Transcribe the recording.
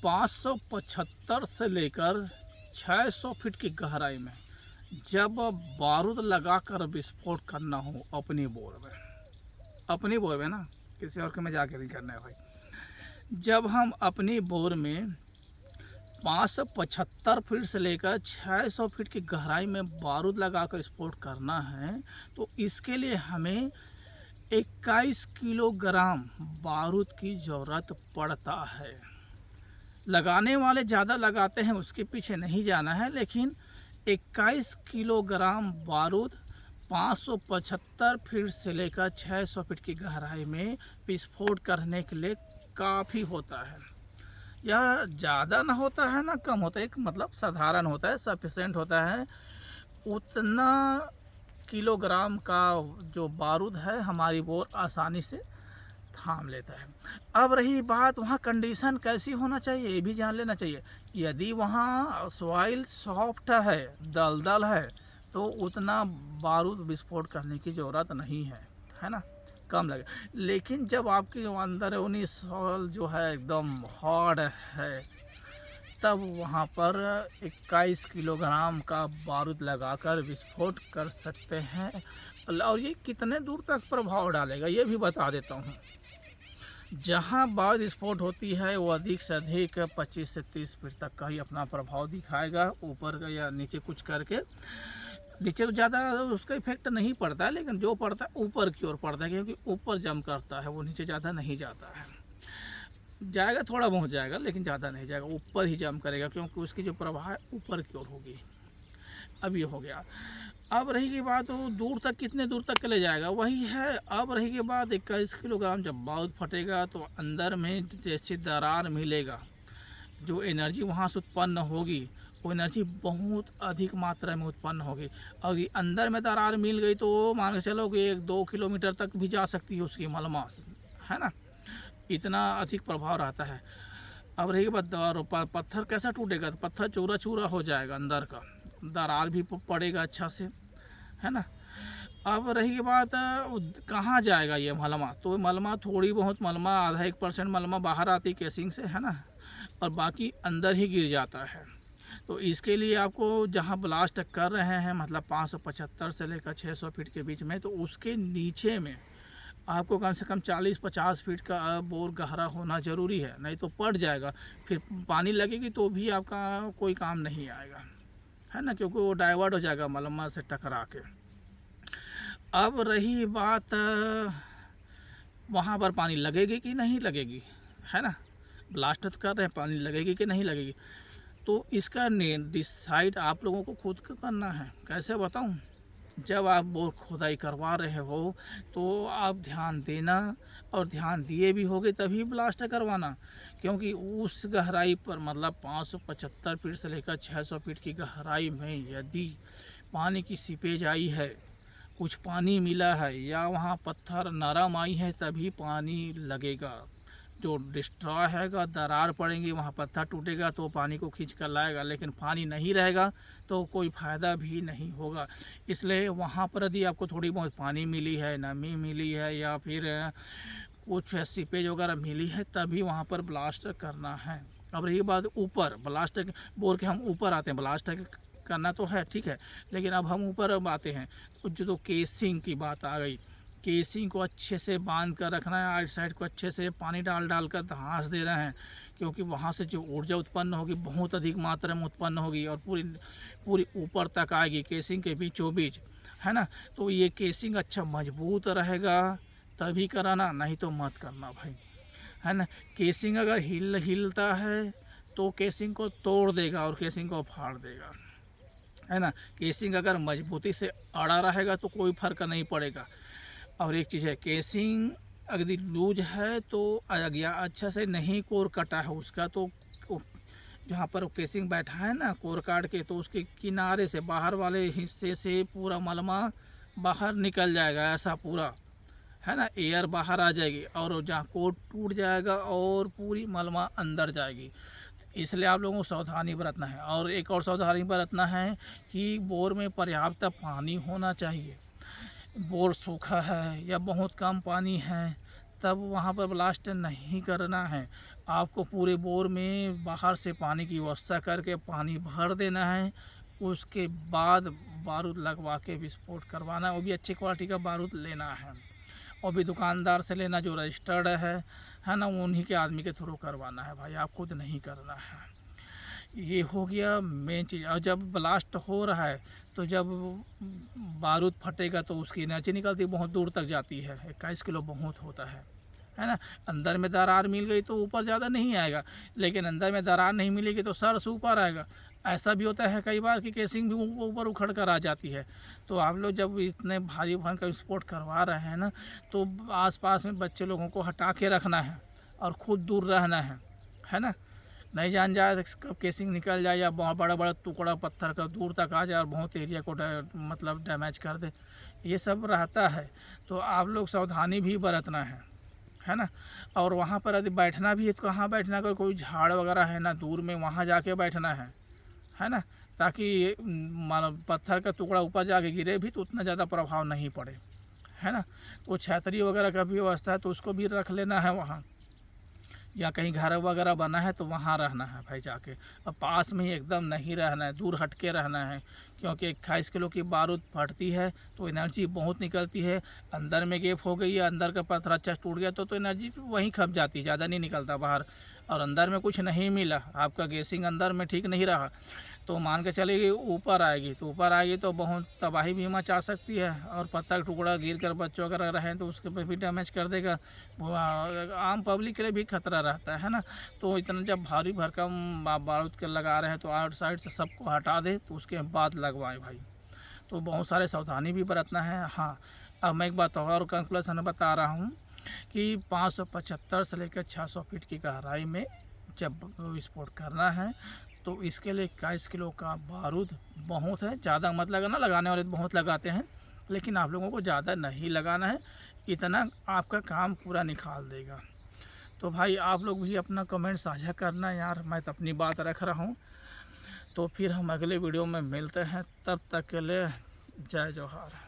575 से लेकर 600 फीट की गहराई में जब बारूद लगाकर विस्फोट करना हो अपनी बोर में ना, किसी और के में जाके नहीं करना है भाई। जब हम अपनी बोर में 575 फीट से लेकर 600 फीट की गहराई में बारूद लगाकर विस्फोट करना है, तो इसके लिए हमें 21 किलोग्राम बारूद की ज़रूरत पड़ता है। लगाने वाले ज़्यादा लगाते हैं, उसके पीछे नहीं जाना है, लेकिन 21 किलोग्राम बारूद 575 फीट से लेकर 600 फीट की गहराई में विस्फोट करने के लिए काफ़ी होता है। यह ज़्यादा ना होता है ना कम होता है, एक मतलब साधारण होता है, सफिशेंट होता है। उतना किलोग्राम का जो बारूद है हमारी बोर आसानी से थाम लेता है। अब रही बात वहाँ कंडीशन कैसी होना चाहिए, ये भी जान लेना चाहिए। यदि वहाँ सॉइल सॉफ्ट है, दलदल है, तो उतना बारूद विस्फोट करने की ज़रूरत नहीं है ना, कम लगे। लेकिन जब आपके अंदरूनी सॉइल जो है एकदम हार्ड है, तब वहाँ पर 21 किलोग्राम का बारूद लगाकर विस्फोट कर सकते हैं। और ये कितने दूर तक प्रभाव डालेगा ये भी बता देता हूँ। जहाँ बारूद विस्फोट होती है वो अधिक से अधिक 25 से 30 फीट तक का ही अपना प्रभाव दिखाएगा। ऊपर का या नीचे कुछ करके, नीचे तो ज़्यादा उसका इफेक्ट नहीं पड़ता है, लेकिन जो पड़ता है ऊपर की ओर पड़ता है, क्योंकि ऊपर जम करता है, वो नीचे ज़्यादा नहीं जाता है। जाएगा थोड़ा बहुत जाएगा, लेकिन ज़्यादा नहीं जाएगा, ऊपर ही जम करेगा, क्योंकि उसकी जो प्रभाव है ऊपर की ओर होगी। अब ये हो गया। अब रही की बात वो दूर तक, कितने दूर तक ले जाएगा, वही है। अब रही की बात 21 किलोग्राम जब बारूद फटेगा तो अंदर में जैसे दरार मिलेगा, जो एनर्जी वहाँ से उत्पन्न होगी वो एनर्जी बहुत अधिक मात्रा में उत्पन्न होगी। और ये अंदर में दरार मिल गई तो मान के चलो कि 1-2 किलोमीटर तक भी जा सकती है उसकी मलमा, है ना, इतना अधिक प्रभाव रहता है। अब रही बात पत्थर कैसा टूटेगा, तो पत्थर चूरा चूरा हो जाएगा, अंदर का दरार भी पड़ेगा अच्छा से, है ना। अब रही बात कहाँ जाएगा ये मलमा, तो मलमा थोड़ी बहुत मलमा, आधा 1% मलमा बाहर आती केसिंग से, है ना, और बाकी अंदर ही गिर जाता है। तो इसके लिए आपको जहाँ ब्लास्ट कर रहे हैं, मतलब 575 से लेकर 600 फीट के बीच में, तो उसके नीचे में आपको कम से कम 40-50 फीट का बोर गहरा होना ज़रूरी है, नहीं तो पड़ जाएगा। फिर पानी लगेगी तो भी आपका कोई काम नहीं आएगा, है ना, क्योंकि वो डाइवर्ट हो जाएगा मलमा से टकरा के। अब रही बात वहाँ पर पानी लगेगी कि नहीं लगेगी, है ना, ब्लास्ट कर रहे हैं, पानी लगेगी कि नहीं लगेगी, तो इसका डिसाइड आप लोगों को खुद करना है। कैसे बताऊँ, जब आप बोर खोदाई करवा रहे हो तो आप ध्यान देना, और ध्यान दिए भी होगे तभी ब्लास्ट करवाना, क्योंकि उस गहराई पर, मतलब 575 फीट से लेकर 600 फीट की गहराई में यदि पानी की सीपेज आई है, कुछ पानी मिला है, या वहाँ पत्थर नरम आई है, तभी पानी लगेगा। जो डिस्ट्रॉय हैगा, दरार पड़ेंगी, वहाँ पत्थर टूटेगा तो पानी को खींच कर लाएगा, लेकिन पानी नहीं रहेगा तो कोई फ़ायदा भी नहीं होगा। इसलिए वहाँ पर यदि आपको थोड़ी बहुत पानी मिली है, नमी मिली है, या फिर कुछ सीपेज वगैरह मिली है, तभी वहाँ पर ब्लास्ट करना है। अब रही बात ऊपर ब्लास्ट बोर के, हम ऊपर आते हैं, ब्लास्ट करना तो है ठीक है, लेकिन अब हम ऊपर अब आते हैं, तो जो केसिंग की बात आ गई, केसिंग को अच्छे से बांध कर रखना है, आइट साइड को अच्छे से पानी डाल कर धंस दे रहे हैं, क्योंकि वहाँ से जो ऊर्जा उत्पन्न होगी बहुत अधिक मात्रा में उत्पन्न होगी, और पूरी ऊपर तक आएगी केसिंग के बीचों बीच, है ना। तो ये केसिंग अच्छा मजबूत रहेगा तभी कराना, नहीं तो मत करना भाई, है ना। केसिंग अगर हिलता है तो केसिंग को तोड़ देगा और केसिंग को फाड़ देगा, है ना। केसिंग अगर मजबूती से अड़ा रहेगा तो कोई फर्क नहीं पड़ेगा। और एक चीज़ है, केसिंग अगर लूज है तो या अच्छा से नहीं कोर कटा है उसका, तो जहाँ पर केसिंग बैठा है ना कोर काट के, तो उसके किनारे से बाहर वाले हिस्से से पूरा मलमा बाहर निकल जाएगा, ऐसा पूरा, है ना, एयर बाहर आ जाएगी, और जहाँ कोर टूट जाएगा और पूरी मलमा अंदर जाएगी। इसलिए आप लोगों को सावधानी बरतना है। और एक और सावधानी बरतना है कि बोर में पर्याप्त पानी होना चाहिए। बोर सूखा है या बहुत कम पानी है, तब वहाँ पर ब्लास्ट नहीं करना है। आपको पूरे बोर में बाहर से पानी की व्यवस्था करके पानी भर देना है। उसके बाद बारूद लगवा के विस्फोट करवाना है, वो भी अच्छी क्वालिटी का बारूद लेना है, और भी दुकानदार से लेना जो रजिस्टर्ड है ना, उन्हीं के आदमी के थ्रू करवाना है भाई, आप खुद नहीं करना है। ये हो गया मेन चीज़। और जब ब्लास्ट हो रहा है तो जब बारूद फटेगा तो उसकी एनर्जी निकलती बहुत दूर तक जाती है, 21 किलो बहुत होता है ना। अंदर में दरार मिल गई तो ऊपर ज़्यादा नहीं आएगा, लेकिन अंदर में दरार नहीं मिलेगी तो सर से ऊपर आएगा। ऐसा भी होता है कई बार कि केसिंग भी ऊपर उखड़ कर आ जाती है। तो आप लोग जब इतने भारी भयंकर विस्फोट करवा रहे हैं ना, तो आसपास में बच्चे लोगों को हटा के रखना है और खुद दूर रहना है ना। नहीं जान जाए कब केसिंग निकल जाए या बहुत बड़ा बड़ा टुकड़ा पत्थर का दूर तक आ जाए और बहुत एरिया को मतलब डैमेज कर दे, ये सब रहता है। तो आप लोग सावधानी भी बरतना है ना। और वहाँ पर यदि बैठना भी है तो कहाँ बैठना, अगर कोई झाड़ वगैरह है ना दूर में, वहाँ जाके बैठना है ना, ताकि पत्थर का टुकड़ा ऊपर जाके गिरे भी तो उतना ज़्यादा प्रभाव नहीं पड़े, है ना। तो छतरी वगैरह का भी व्यवस्था है तो उसको भी रख लेना है वहाँ, या कहीं घर वगैरह बना है तो वहाँ रहना है भाई जाके। अब पास में ही एकदम नहीं रहना है, दूर हट के रहना है, क्योंकि 21 किलो की बारूद फटती है तो एनर्जी बहुत निकलती है। अंदर में गैप हो गई है, अंदर का पत्थर अच्छा टूट गया तो एनर्जी वहीं खप जाती है, ज़्यादा नहीं निकलता बाहर। और अंदर में कुछ नहीं मिला, आपका गैसिंग अंदर में ठीक नहीं रहा, तो मान के चलेगी ऊपर आएगी, तो ऊपर आएगी तो बहुत तबाही भी मचा सकती है। और पत्थर का टुकड़ा गिर कर बच्चों वगैरह रहें तो उसके पर भी डैमेज कर देगा, आम पब्लिक के लिए भी खतरा रहता है ना। तो इतना जब भारी भरकम बारूद के लगा रहे हैं तो आउटसाइड से सबको हटा दे तो उसके बाद लगवाएं भाई। तो बहुत सारे सावधानी भी बरतना है। हाँ, अब मैं एक बात और कंक्लूजन बता रहा हूँ कि 575 से लेकर 600 फीट की गहराई में जब विस्फोट करना है तो इसके लिए 21 किलो का बारूद बहुत है। ज़्यादा मत लगाना, लगाने वाले बहुत लगाते हैं, लेकिन आप लोगों को ज़्यादा नहीं लगाना है, इतना आपका काम पूरा निकाल देगा। तो भाई आप लोग भी अपना कमेंट साझा करना यार, मैं तो अपनी बात रख रहा हूँ। तो फिर हम अगले वीडियो में मिलते हैं, तब तक के लिए जय जोहार।